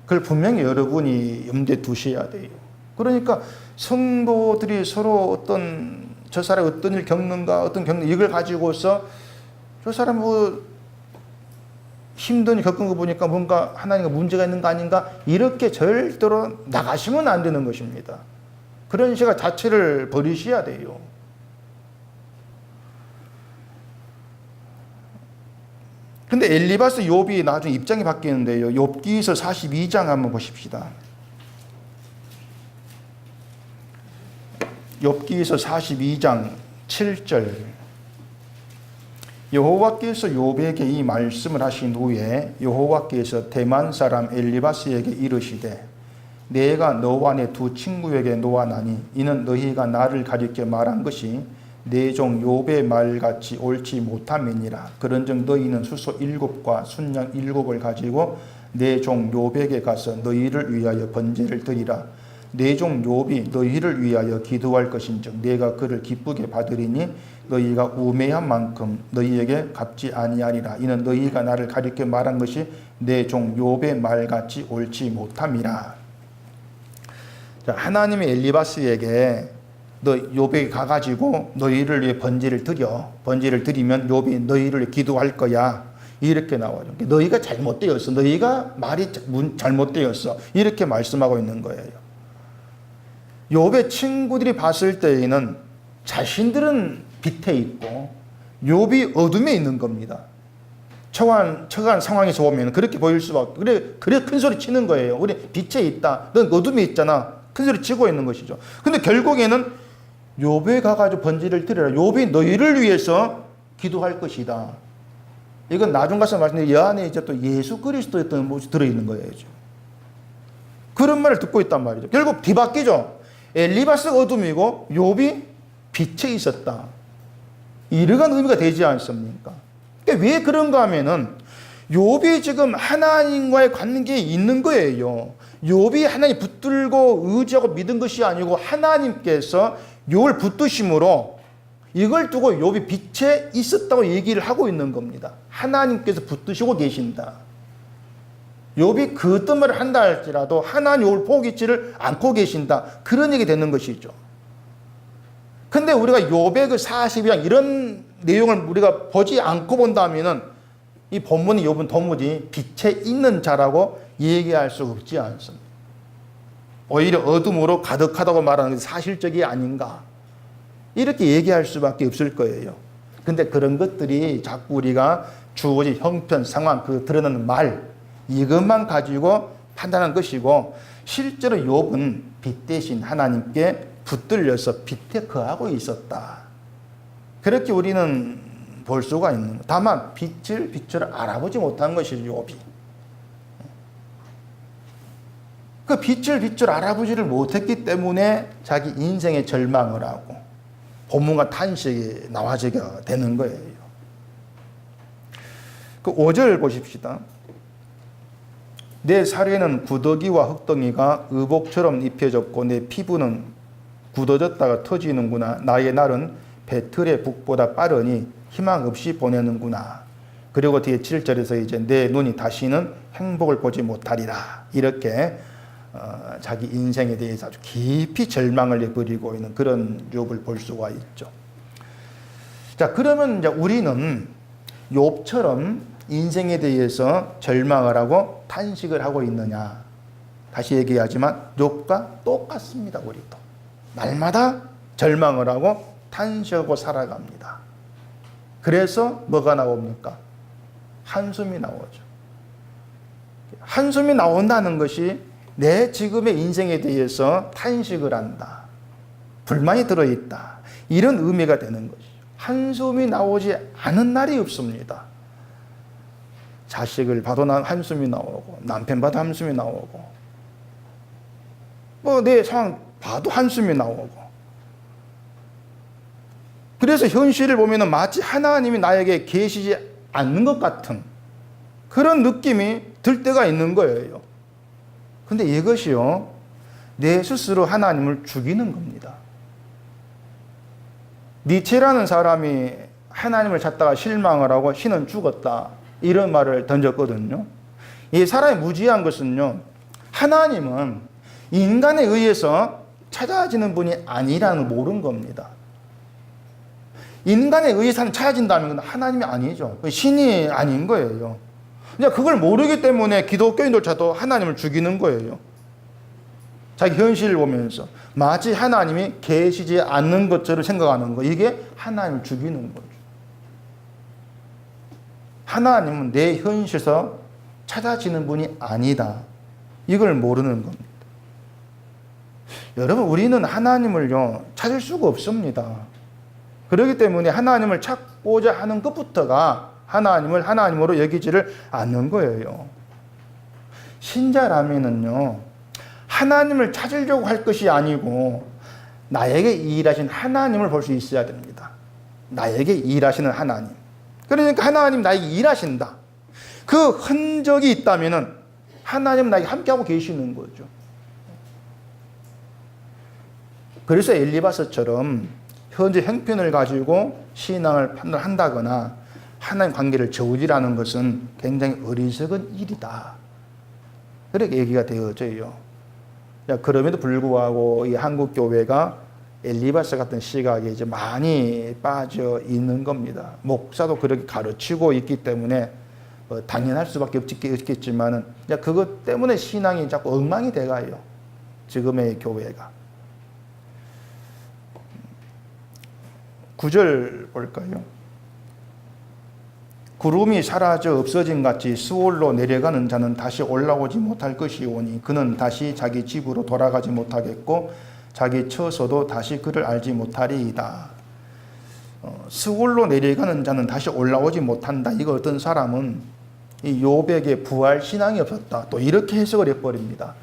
그걸 분명히 여러분이 염두에 두셔야 돼요. 그러니까 성도들이 서로 어떤 저 사람이 어떤 일 겪는가 어떤 겪는 이걸 가지고서 저 사람 뭐 힘든 일 겪은 거 보니까 뭔가 하나님과 문제가 있는 거 아닌가 이렇게 절대로 나가시면 안 되는 것입니다. 그런 시각 자체를 버리셔야 돼요. 근데 엘리바스 욥이 나중에 입장이 바뀌는데요. 욥기서 42장 한번 보십시다. 욥기서 42장 7절. 여호와께서 욥에게 이 말씀을 하신 후에 여호와께서 대만 사람 엘리바스에게 이르시되 내가 너와 내 두 친구에게 놓아나니 이는 너희가 나를 가리켜 말한 것이 내 종 욥의 말같이 옳지 못함이니라. 그런즉 너희는 수소 7과 순양 7을 가지고 내 종 욥에게 가서 너희를 위하여 번제를 드리라. 내 종 욥이 너희를 위하여 기도할 것인즉 내가 그를 기쁘게 받으리니 너희가 우매한 만큼 너희에게 갚지 아니하리라. 이는 너희가 나를 가리켜 말한 것이 내 종 욥의 말같이 옳지 못함이라. 자, 하나님이 엘리바스에게 너 욥에게 가가지고 너희를 위해 번제를 드려. 번제를 드리면 욥이 너희를 위해 기도할 거야. 이렇게 나와요. 너희가 잘못되었어. 너희가 말이 잘못되었어. 이렇게 말씀하고 있는 거예요. 욥의 친구들이 봤을 때에는 자신들은 빛에 있고 욥이 어둠에 있는 겁니다. 처한 상황에서 보면 그렇게 보일 수밖에. 그래 큰 소리 치는 거예요. 우리 빛에 있다. 넌 어둠에 있잖아. 큰 소리 치고 있는 것이죠. 근데 결국에는 욥에 가가지고 번제를 드려라. 욥이 너희를 위해서 기도할 것이다. 이건 나중 가서 말씀드린 여 안에 이제 또 예수 그리스도의 어떤 모습이 들어있는 거예요. 그런 말을 듣고 있단 말이죠. 결국 뒤바뀌죠. 엘리바스가 어둠이고 욥이 빛에 있었다. 이러한 의미가 되지 않습니까? 그러니까 왜 그런가 하면은 욥이 지금 하나님과의 관계에 있는 거예요. 욥이 하나님 붙들고 의지하고 믿은 것이 아니고 하나님께서 욥을 붙드심으로 이걸 두고 욥이 빛에 있었다고 얘기를 하고 있는 겁니다. 하나님께서 붙드시고 계신다. 욥이 그 어떤 말을 한다 할지라도 하나님 욥을 포기치를 않고 계신다. 그런 얘기 되는 것이죠. 근데 우리가 욥의 그 40장 이런 내용을 우리가 보지 않고 본다면은 이 본문의 욥은 도무지 빛에 있는 자라고 얘기할 수 없지 않습니다. 오히려 어둠으로 가득하다고 말하는 게 사실적이 아닌가. 이렇게 얘기할 수밖에 없을 거예요. 근데 그런 것들이 자꾸 우리가 주어진 형편, 상황, 그 드러나는 말, 이것만 가지고 판단한 것이고, 실제로 욥은 빛 대신 하나님께 붙들려서 빛에 거하고 있었다. 그렇게 우리는 볼 수가 있는 거예요. 다만 빛을 알아보지 못한 것이죠, 욥이. 그 빛을 알아보지를 못했기 때문에 자기 인생의 절망을 하고 고문과 탄식이 나와지게 되는 거예요. 그 5절 보십시다. 내 살에는 구더기와 흙덩이가 의복처럼 입혀졌고 내 피부는 굳어졌다가 터지는구나. 나의 날은 배틀의 북보다 빠르니 희망 없이 보내는구나. 그리고 뒤에 7절에서 이제 내 눈이 다시는 행복을 보지 못하리라. 이렇게 자기 인생에 대해서 아주 깊이 절망을 내버리고 있는 그런 욥을 볼 수가 있죠. 자, 그러면 이제 우리는 욥처럼 인생에 대해서 절망을 하고 탄식을 하고 있느냐? 다시 얘기하지만 욥과 똑같습니다. 우리도 날마다 절망을 하고 탄식하고 살아갑니다. 그래서 뭐가 나옵니까? 한숨이 나오죠. 한숨이 나온다는 것이 내 지금의 인생에 대해서 탄식을 한다. 불만이 들어있다. 이런 의미가 되는 것이죠. 한숨이 나오지 않은 날이 없습니다. 자식을 봐도 한숨이 나오고 남편 봐도 한숨이 나오고 내 상황 봐도 한숨이 나오고 그래서 현실을 보면 마치 하나님이 나에게 계시지 않는 것 같은 그런 느낌이 들 때가 있는 거예요. 근데 이것이요, 내 스스로 하나님을 죽이는 겁니다. 니체라는 사람이 하나님을 찾다가 실망을 하고 신은 죽었다. 이런 말을 던졌거든요. 이 사람이 무지한 것은요, 하나님은 인간에 의해서 찾아지는 분이 아니라는 걸 모르는 겁니다. 인간에 의해서 찾아진다면 하나님이 아니죠. 신이 아닌 거예요. 그걸 모르기 때문에 기독교인들조차도 하나님을 죽이는 거예요. 자기 현실을 보면서 마치 하나님이 계시지 않는 것처럼 생각하는 거. 이게 하나님을 죽이는 거죠. 하나님은 내 현실에서 찾아지는 분이 아니다. 이걸 모르는 겁니다. 여러분, 우리는 하나님을요, 찾을 수가 없습니다. 그렇기 때문에 하나님을 찾고자 하는 것부터가 하나님을 하나님으로 여기지를 않는 거예요. 신자라면은요, 하나님을 찾으려고 할 것이 아니고 나에게 일하신 하나님을 볼 수 있어야 됩니다. 나에게 일하시는 하나님. 그러니까 하나님 나에게 일하신다. 그 흔적이 있다면은 하나님은 나에게 함께하고 계시는 거죠. 그래서 엘리바스처럼 현재 형편을 가지고 신앙을 판단한다거나 하나님 관계를 저울이라는 것은 굉장히 어리석은 일이다. 그렇게 얘기가 되어져요. 그럼에도 불구하고 이 한국 교회가 엘리바스 같은 시각에 이제 많이 빠져 있는 겁니다. 목사도 그렇게 가르치고 있기 때문에 당연할 수밖에 없겠지만은 그것 때문에 신앙이 자꾸 엉망이 돼가요. 지금의 교회가. 9절 볼까요? 구름이 사라져 없어진 같이 수월로 내려가는 자는 다시 올라오지 못할 것이오니 그는 다시 자기 집으로 돌아가지 못하겠고 자기 처소도 다시 그를 알지 못하리이다. 수월로 내려가는 자는 다시 올라오지 못한다. 이거 어떤 사람은 이 욥에게 부활 신앙이 없었다. 또 이렇게 해석을 해버립니다.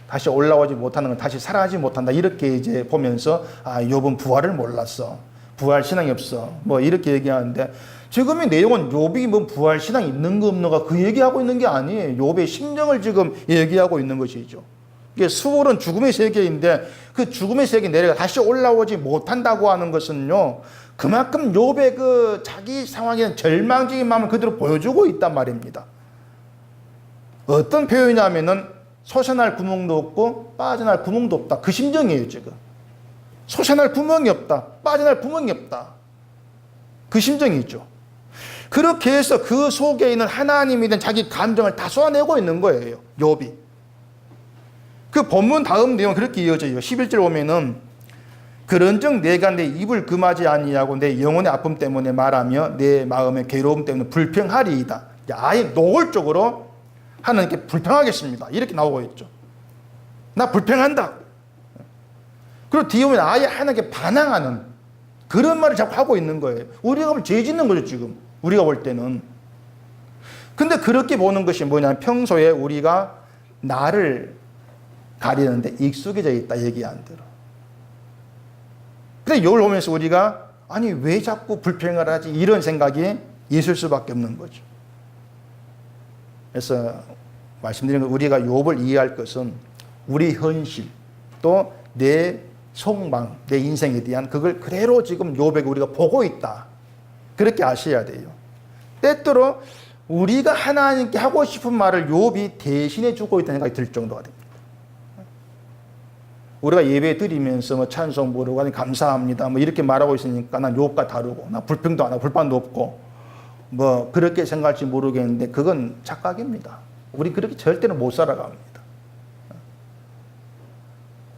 다시 올라오지 못하는 건 다시 살아나지 못한다. 이렇게 이제 보면서 욥은 부활을 몰랐어. 부활 신앙이 없어. 뭐 이렇게 얘기하는데 지금의 내용은 욥이 뭐 부활 신앙이 있는 거 없는가 그 얘기하고 있는 게 아니에요. 욥의 심정을 지금 얘기하고 있는 것이죠. 이게 수월은 죽음의 세계인데 그 죽음의 세계에 내려가 다시 올라오지 못한다고 하는 것은요. 그만큼 욥의 그 자기 상황에 대한 절망적인 마음을 그대로 보여주고 있단 말입니다. 어떤 표현이냐면은 솟아날 구멍도 없고 빠져날 구멍도 없다. 그 심정이에요, 지금. 솟아날 구멍이 없다. 빠져날 구멍이 없다. 그 심정이죠. 그렇게 해서 그 속에 있는 하나님에 대한 자기 감정을 다 쏟아내고 있는 거예요, 욥이. 그 본문 다음 내용은 그렇게 이어져요. 11절 보면은 그런즉 내가 내 입을 금하지 아니하고 내 영혼의 아픔 때문에 말하며 내 마음의 괴로움 때문에 불평하리이다. 아예 노골적으로 하나님께 불평하겠습니다. 이렇게 나오고 있죠. 나 불평한다. 그리고 뒤에 보면 아예 하나님께 반항하는 그런 말을 자꾸 하고 있는 거예요. 우리가 보면 죄 짓는 거죠, 지금. 우리가 볼 때는. 근데 그렇게 보는 것이 뭐냐면 평소에 우리가 나를 가리는데 익숙해져 있다 얘기한 대로. 근데 이걸 보면서 우리가 아니 왜 자꾸 불평을 하지 이런 생각이 있을 수밖에 없는 거죠. 그래서 말씀드린 것 우리가 욥을 이해할 것은 우리 현실 또 내 속망, 내 인생에 대한 그걸 그대로 지금 욥에게 우리가 보고 있다. 그렇게 아셔야 돼요. 때때로 우리가 하나님께 하고 싶은 말을 욥이 대신해 주고 있다는 생각이 들 정도가 됩니다. 우리가 예배 드리면서 뭐 찬송 부르고 감사합니다 뭐 이렇게 말하고 있으니까 난 욥과 다르고 나 불평도 안 하고 불만도 없고 뭐 그렇게 생각할지 모르겠는데 그건 착각입니다. 우리 그렇게 절대로 못 살아갑니다.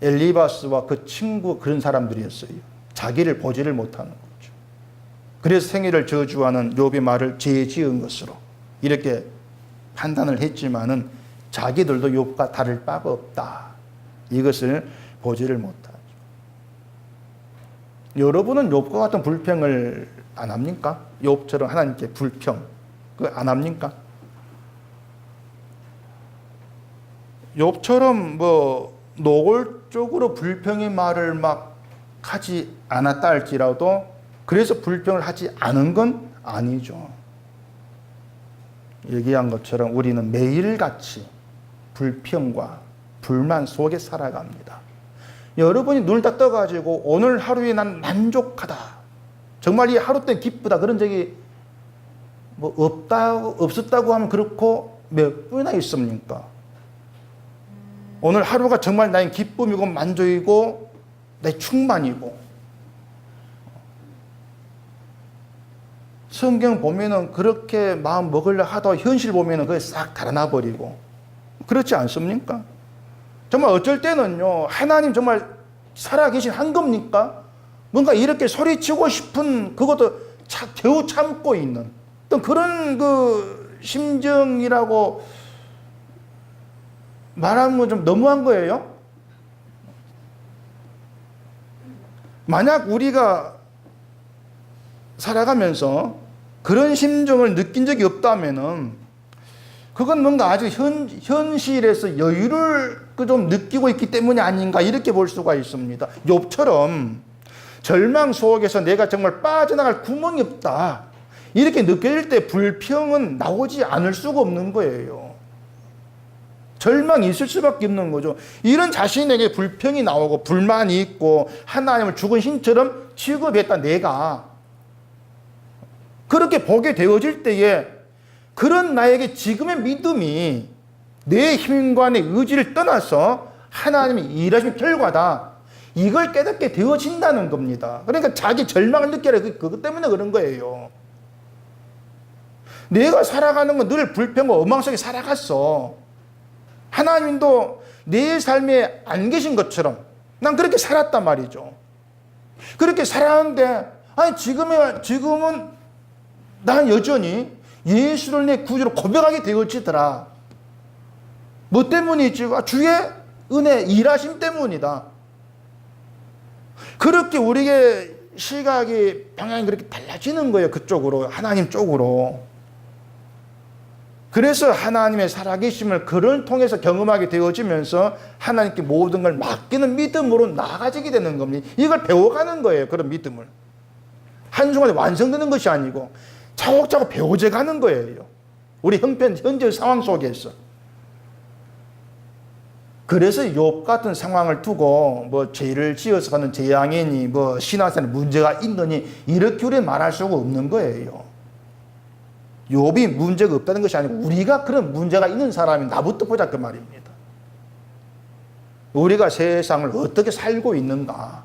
엘리바스와 그 친구 그런 사람들이었어요. 자기를 보지를 못하는 거죠. 그래서 생애를 저주하는 욥의 말을 죄 지은 것으로 이렇게 판단을 했지만은 자기들도 욥과 다를 바가 없다. 이것을 보지를 못하죠. 여러분은 욥과 같은 불평을 안 합니까? 욥처럼 하나님께 불평 그거 안 합니까? 욥처럼 뭐 노골적으로 불평의 말을 막 하지 않았다 할지라도 그래서 불평을 하지 않은 건 아니죠. 얘기한 것처럼 우리는 매일같이 불평과 불만 속에 살아갑니다. 여러분이 눈을 딱 떠가지고 오늘 하루에 난 만족하다. 정말 이 하루 때 기쁘다. 그런 적이 뭐 없었다고 하면 그렇고 몇 분이나 있습니까? 오늘 하루가 정말 나의 기쁨이고 만족이고 내 충만이고 성경 보면은 그렇게 마음 먹으려 하다 현실 보면은 그게 싹 달아나 버리고 그렇지 않습니까? 정말 어쩔 때는요 하나님 정말 살아계신 한 겁니까? 뭔가 이렇게 소리치고 싶은 그것도 겨우 참고 있는 어떤 그런 그 심정이라고 말하는 건 좀 너무한 거예요. 만약 우리가 살아가면서 그런 심정을 느낀 적이 없다면은 그건 뭔가 아주 현실에서 여유를 좀 느끼고 있기 때문이 아닌가 이렇게 볼 수가 있습니다. 욥처럼 절망 속에서 내가 정말 빠져나갈 구멍이 없다 이렇게 느껴질 때 불평은 나오지 않을 수가 없는 거예요. 절망이 있을 수밖에 없는 거죠. 이런 자신에게 불평이 나오고 불만이 있고 하나님을 죽은 신처럼 취급했다 내가 그렇게 보게 되어질 때에 그런 나에게 지금의 믿음이 내 힘과 내 의지를 떠나서 하나님이 일하신 결과다. 이걸 깨닫게 되어진다는 겁니다. 그러니까 자기 절망을 느껴라. 그것 때문에 그런 거예요. 내가 살아가는 건 늘 불평과 엉망 속에 살아갔어. 하나님도 내 삶에 안 계신 것처럼 난 그렇게 살았단 말이죠. 그렇게 살았는데 아니 지금은 난 여전히 예수를 내 구주로 고백하게 되어지더라. 뭐 때문이지? 주의 은혜 일하심 때문이다. 그렇게 우리의 시각이 방향이 그렇게 달라지는 거예요. 그쪽으로 하나님 쪽으로. 그래서 하나님의 살아계심을 그를 통해서 경험하게 되어지면서 하나님께 모든 걸 맡기는 믿음으로 나아가지게 되는 겁니다. 이걸 배워가는 거예요. 그런 믿음을. 한순간에 완성되는 것이 아니고 차곡차곡 배워져 가는 거예요. 우리 현재 상황 속에서. 그래서 욥 같은 상황을 두고 뭐 죄를 지어서 가는 재앙이니 뭐 신앙생활에 문제가 있느니 이렇게 우리는 말할 수가 없는 거예요. 욥이 문제가 없다는 것이 아니고 우리가 그런 문제가 있는 사람이 나부터 보자 그 말입니다. 우리가 세상을 어떻게 살고 있는가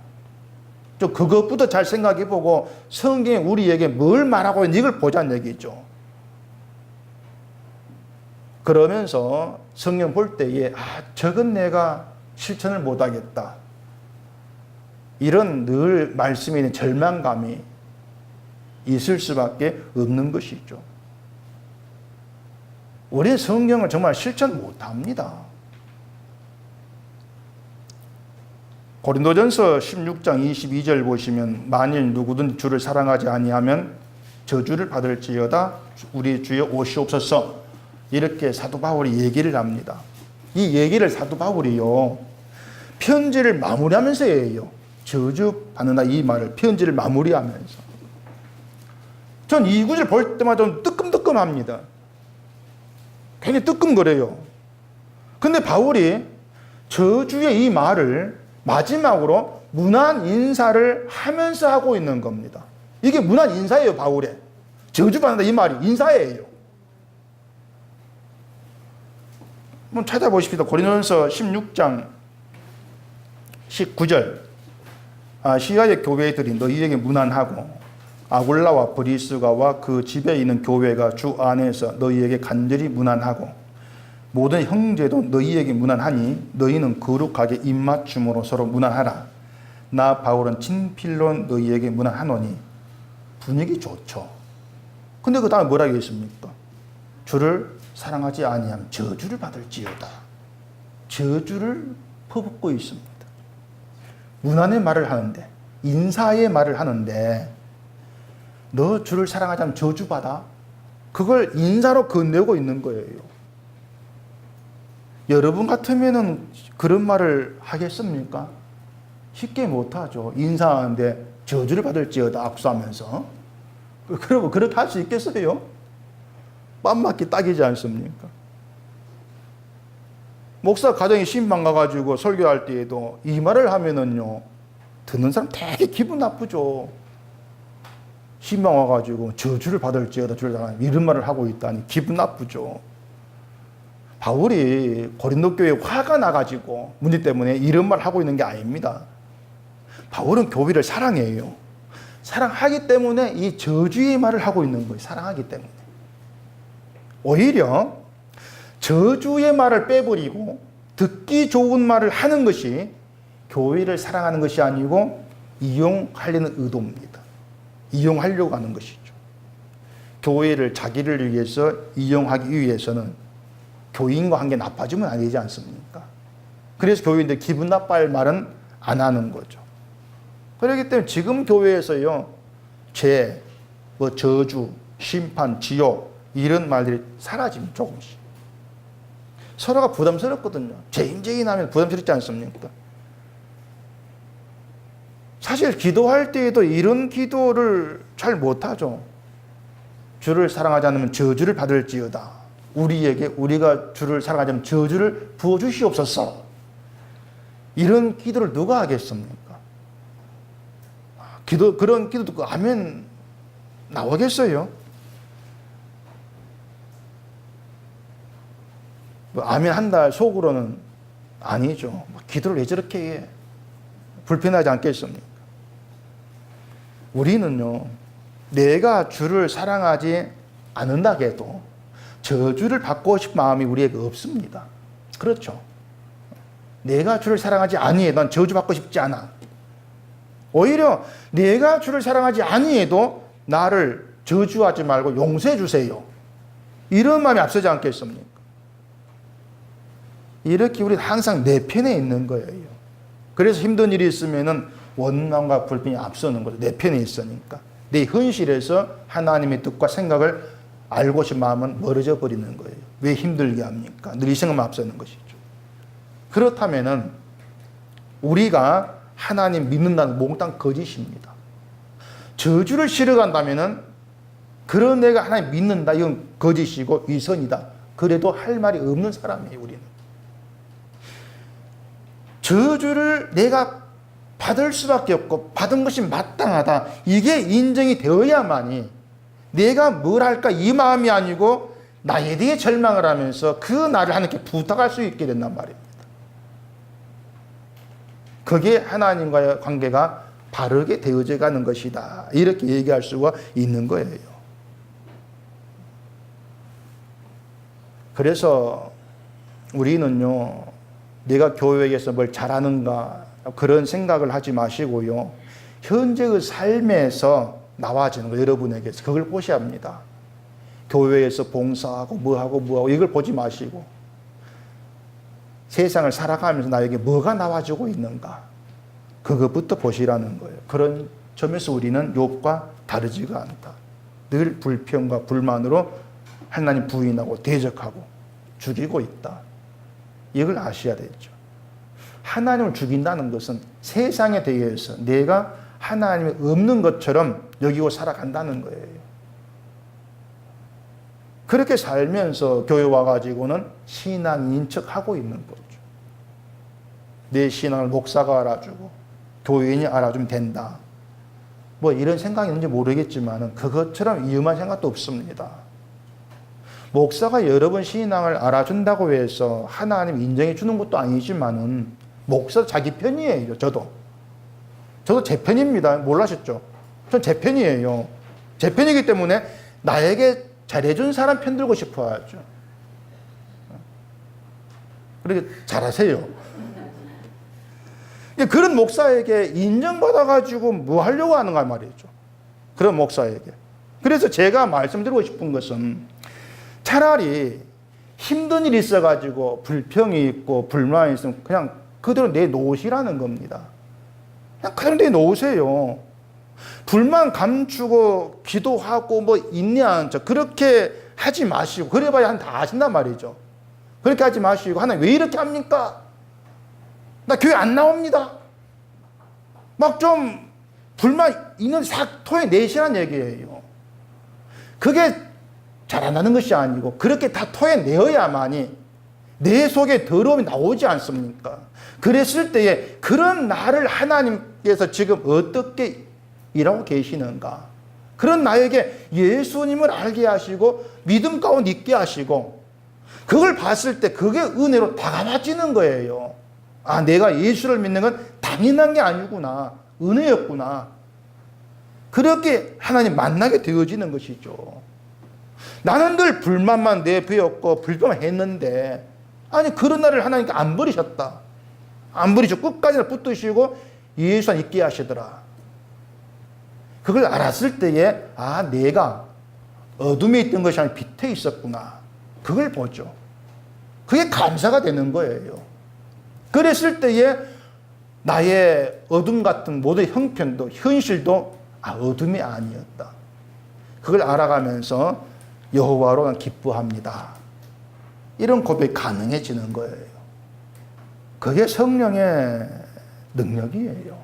좀 그것부터 잘 생각해보고 성경이 우리에게 뭘 말하고 있는지 이걸 보자는 얘기죠. 그러면서 성경 볼 때에 저건 내가 실천을 못하겠다. 이런 늘 말씀에 있는 절망감이 있을 수밖에 없는 것이죠. 우리는 성경을 정말 실천 못합니다. 고린도전서 16장 22절 보시면 만일 누구든 주를 사랑하지 아니하면 저주를 받을지어다 우리 주여 오시옵소서 이렇게 사도 바울이 얘기를 합니다. 이 얘기를 사도 바울이요 편지를 마무리하면서 해요. 저주 받는다 이 말을 편지를 마무리하면서 전 이 구절 볼 때마다 좀 뜨끔뜨끔합니다. 굉장히 뜨끔거려요. 근데 바울이 저주의 이 말을 마지막으로 문안 인사를 하면서 하고 있는 겁니다. 이게 문안 인사예요. 바울의 저주받는다 이 말이 인사예요. 한번 찾아보십시다. 고린도전서 16장 19절 아시아의 교회들이 너희에게 문안하고 아굴라와 브리스가와 그 집에 있는 교회가 주 안에서 너희에게 간절히 문안하고 모든 형제도 너희에게 문안하니 너희는 거룩하게 입맞춤으로 서로 문안하라. 나 바울은 친필로 너희에게 문안하노니 분위기 좋죠. 근데 그 다음에 뭐라고 했습니까? 주를 사랑하지 아니하면 저주를 받을지어다. 저주를 퍼붓고 있습니다. 문안의 말을 하는데 인사의 말을 하는데 너 주를 사랑하지 않으면 저주받아? 그걸 인사로 건네고 있는 거예요. 여러분 같으면 그런 말을 하겠습니까? 쉽게 못하죠. 인사하는데 저주를 받을지어다 악수하면서. 그러고 그렇게 할 수 있겠어요? 빰 맞기 딱이지 않습니까? 목사 가정에 신방 가가지고 설교할 때에도 이 말을 하면은요 듣는 사람 되게 기분 나쁘죠. 신방 와가지고 저주를 받을지어다 주를 당하는 이런 말을 하고 있다니 기분 나쁘죠. 바울이 고린도 교회에 화가 나가지고 문제 때문에 이런 말을 하고 있는 게 아닙니다. 바울은 교회를 사랑해요. 사랑하기 때문에 이 저주의 말을 하고 있는 거예요. 사랑하기 때문에. 오히려 저주의 말을 빼버리고 듣기 좋은 말을 하는 것이 교회를 사랑하는 것이 아니고 이용하려는 의도입니다. 이용하려고 하는 것이죠. 교회를 자기를 위해서 이용하기 위해서는 교인과 관계 나빠지면 안 되지 않습니까? 그래서 교인들 기분 나빠할 말은 안 하는 거죠. 그렇기 때문에 지금 교회에서요 죄, 저주, 심판, 지옥 이런 말들이 사라집니다. 조금씩. 서로가 부담스럽거든요. 죄인죄인 하면 부담스럽지 않습니까? 사실 기도할 때에도 이런 기도를 잘 못하죠. 주를 사랑하지 않으면 저주를 받을지어다. 우리가 주를 사랑하지 않으면 저주를 부어주시옵소서. 이런 기도를 누가 하겠습니까? 그런 기도 듣고 아멘 나오겠어요? 아멘 한다 속으로는 아니죠. 기도를 왜 저렇게 해? 불편하지 않겠습니까? 우리는요, 내가 주를 사랑하지 않는다 해도 저주를 받고 싶은 마음이 우리에게 없습니다. 그렇죠? 내가 주를 사랑하지 아니해 난 저주받고 싶지 않아. 오히려 내가 주를 사랑하지 아니해도 나를 저주하지 말고 용서해 주세요. 이런 마음이 앞서지 않겠습니까? 이렇게 우리는 항상 내 편에 있는 거예요. 그래서 힘든 일이 있으면은 원망과 불평이 앞서는 거죠. 내 편에 있으니까. 내 현실에서 하나님의 뜻과 생각을 알고 싶은 마음은 멀어져 버리는 거예요. 왜 힘들게 합니까? 늘 이 생각만 앞서는 것이죠. 그렇다면은 우리가 하나님 믿는다는 몽땅 거짓입니다. 저주를 싫어간다면은 그런 내가 하나님 믿는다 이건 거짓이고 위선이다. 그래도 할 말이 없는 사람이에요. 우리는. 저주를 내가 받을 수밖에 없고 받은 것이 마땅하다. 이게 인정이 되어야만이 내가 뭘 할까 이 마음이 아니고 나에 대해 절망을 하면서 그 나를 하나님께 부탁할 수 있게 된단 말입니다. 그게 하나님과의 관계가 바르게 되어져 가는 것이다. 이렇게 얘기할 수가 있는 거예요. 그래서 우리는요, 내가 교회에서 뭘 잘하는가 그런 생각을 하지 마시고요. 현재의 삶에서 나와지는 거 여러분에게서 그걸 보셔야 합니다. 교회에서 봉사하고 뭐하고 이걸 보지 마시고 세상을 살아가면서 나에게 뭐가 나와주고 있는가 그것부터 보시라는 거예요. 그런 점에서 우리는 욥과 다르지가 않다. 늘 불평과 불만으로 하나님 부인하고 대적하고 죽이고 있다. 이걸 아셔야 되죠. 하나님을 죽인다는 것은 세상에 대해서 내가 하나님이 없는 것처럼 여기고 살아간다는 거예요. 그렇게 살면서 교회 와가지고는 신앙인 척하고 있는 거죠. 내 신앙을 목사가 알아주고 교인이 알아주면 된다. 뭐 이런 생각이 있는지 모르겠지만 그것처럼 위험한 생각도 없습니다. 목사가 여러분 신앙을 알아준다고 해서 하나님 인정해 주는 것도 아니지만은 목사 자기 편이에요. 저도 제 편입니다. 몰라셨죠? 전 제 편이에요. 제 편이기 때문에 나에게 잘해준 사람 편들고 싶어 하죠. 그렇게 잘하세요. 그런 목사에게 인정받아가지고 뭐 하려고 하는가 말이죠. 그런 목사에게. 그래서 제가 말씀드리고 싶은 것은 차라리 힘든 일이 있어가지고 불평이 있고 불만이 있으면 그냥 그대로 내놓으시라는 겁니다. 그냥 그대로 내놓으세요. 불만 감추고 기도하고 뭐 인내하는 척 그렇게 하지 마시고 그래봐야 한 다 아신단 말이죠. 그렇게 하지 마시고 하나님 왜 이렇게 합니까? 나 교회 안 나옵니다. 막 좀 불만 있는 싹 토해내시라는 얘기예요. 그게 자라나는 것이 아니고 그렇게 다 토해내어야만이 내 속에 더러움이 나오지 않습니까? 그랬을 때에 그런 나를 하나님께서 지금 어떻게 일하고 계시는가? 그런 나에게 예수님을 알게 하시고 믿음 가운데 있게 하시고 그걸 봤을 때 그게 은혜로 다가와지는 거예요. 아, 내가 예수를 믿는 건 당연한 게 아니구나. 은혜였구나. 그렇게 하나님 만나게 되어지는 것이죠. 나는 늘 불만만 내배웠고 불평만 했는데 아니 그런 나를 하나님께 안 버리셨다. 안 버리셔. 끝까지 붙드시고 예수 안 있게 하시더라. 그걸 알았을 때에 아 내가 어둠에 있던 것이 아니라 빛에 있었구나. 그걸 보죠. 그게 감사가 되는 거예요. 그랬을 때에 나의 어둠 같은 모든 형편도 현실도 어둠이 아니었다. 그걸 알아가면서 여호와로 난 기뻐합니다. 이런 고백이 가능해지는 거예요. 그게 성령의 능력이에요.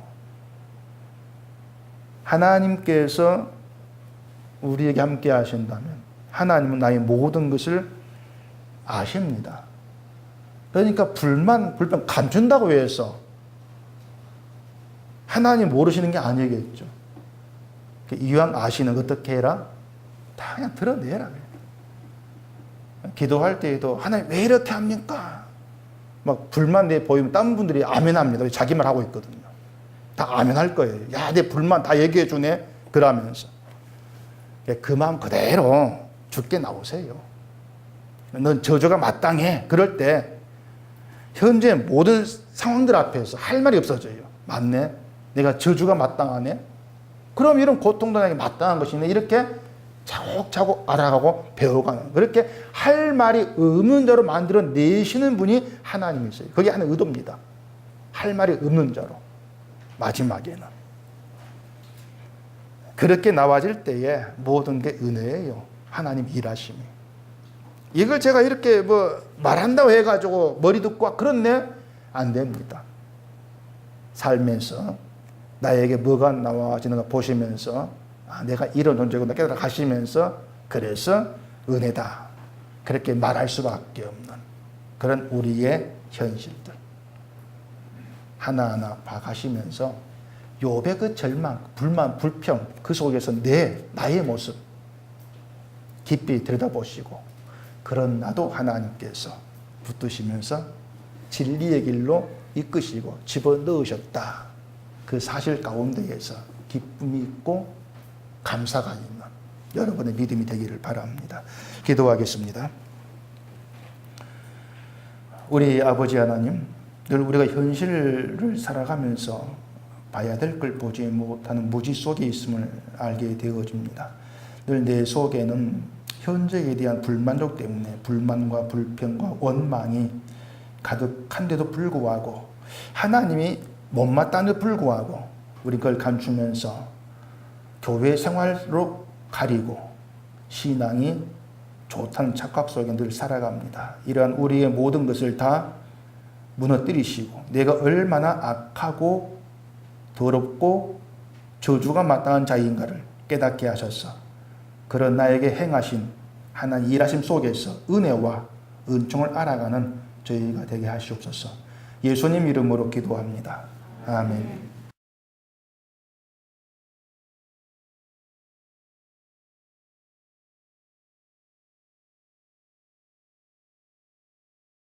하나님께서 우리에게 함께 하신다면 하나님은 나의 모든 것을 아십니다. 그러니까 불만, 불평 감춘다고 해서 하나님 모르시는 게 아니겠죠. 이왕 아시는 거 어떻게 해라? 다 그냥 드러내라. 기도할 때에도 하나님 왜 이렇게 합니까? 막 불만 내 보이면 다른 분들이 아멘합니다. 자기 말 하고 있거든요. 다 아멘할 거예요. 야, 내 불만 다 얘기해 주네. 그러면서 그 마음 그대로 주께 나오세요. 넌 저주가 마땅해. 그럴 때 현재 모든 상황들 앞에서 할 말이 없어져요. 맞네. 내가 저주가 마땅하네. 그럼 이런 고통도 나에게 마땅한 것이네. 이렇게 차곡차곡 알아가고 배워가는, 그렇게 할 말이 없는 자로 만들어 내시는 분이 하나님이세요. 그게 하나의 의도입니다. 할 말이 없는 자로 마지막에는 그렇게 나와질 때에 모든 게 은혜예요. 하나님 일하심이. 이걸 제가 이렇게 뭐 말한다고 해가지고 머리 듣고 그렇네? 안 됩니다. 삶에서 나에게 뭐가 나와지는가 보시면서 내가 이런 존재구나 깨달아 가시면서 그래서 은혜다. 그렇게 말할 수밖에 없는 그런 우리의 현실들 하나하나 봐가시면서 욥의 그 절망, 불만, 불평 그 속에서 나의 모습 깊이 들여다보시고 그런 나도 하나님께서 붙드시면서 진리의 길로 이끄시고 집어넣으셨다. 그 사실 가운데에서 기쁨이 있고 감사가 있는 여러분의 믿음이 되기를 바랍니다. 기도하겠습니다. 우리 아버지 하나님, 늘 우리가 현실을 살아가면서 봐야 될 걸 보지 못하는 무지 속에 있음을 알게 되어집니다. 늘 내 속에는 현재에 대한 불만족 때문에 불만과 불평과 원망이 가득한데도 불구하고 하나님이 못마땅한데도 불구하고 우리 그걸 감추면서 교회 생활로 가리고 신앙이 좋다는 착각 속에 늘 살아갑니다. 이러한 우리의 모든 것을 다 무너뜨리시고 내가 얼마나 악하고 더럽고 저주가 마땅한 자인가를 깨닫게 하셔서 그런 나에게 행하신 하나님 일하심 속에서 은혜와 은총을 알아가는 저희가 되게 하시옵소서. 예수님 이름으로 기도합니다. 아멘.